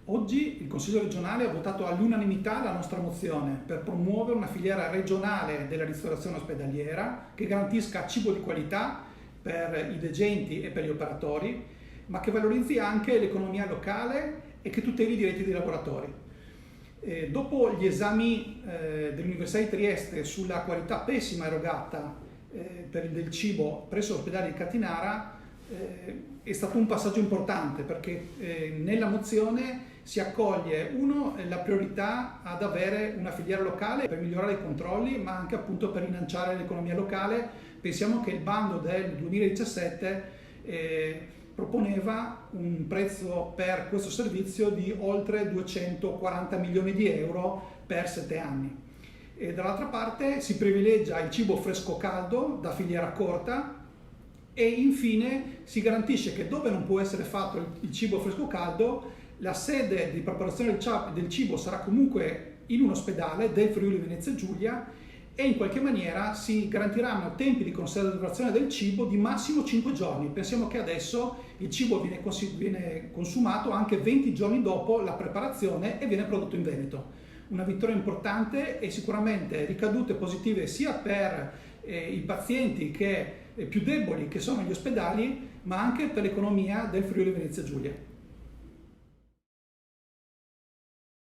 Oggi il Consiglio regionale ha votato all'unanimità la nostra mozione per promuovere una filiera regionale della ristorazione ospedaliera che garantisca cibo di qualità per i degenti e per gli operatori, ma che valorizzi anche l'economia locale e che tuteli i diritti dei lavoratori. Dopo gli esami dell'Università di Trieste sulla qualità pessima erogata del cibo presso l'ospedale di Catinara, è stato un passaggio importante perché nella mozione si accoglie la priorità ad avere una filiera locale per migliorare i controlli, ma anche appunto per rilanciare l'economia locale. Pensiamo che il bando del 2017 proponeva un prezzo per questo servizio di oltre 240 milioni di euro per 7 anni. E dall'altra parte si privilegia il cibo fresco caldo da filiera corta e infine si garantisce che dove non può essere fatto il cibo fresco caldo, la sede di preparazione del cibo sarà comunque in un ospedale del Friuli Venezia Giulia e in qualche maniera si garantiranno tempi di conservazione del cibo di massimo 5 giorni. Pensiamo che adesso il cibo viene consumato anche 20 giorni dopo la preparazione e viene prodotto in Veneto. Una vittoria importante e sicuramente ricadute positive sia per i pazienti più deboli che sono gli ospedali, ma anche per l'economia del Friuli Venezia Giulia.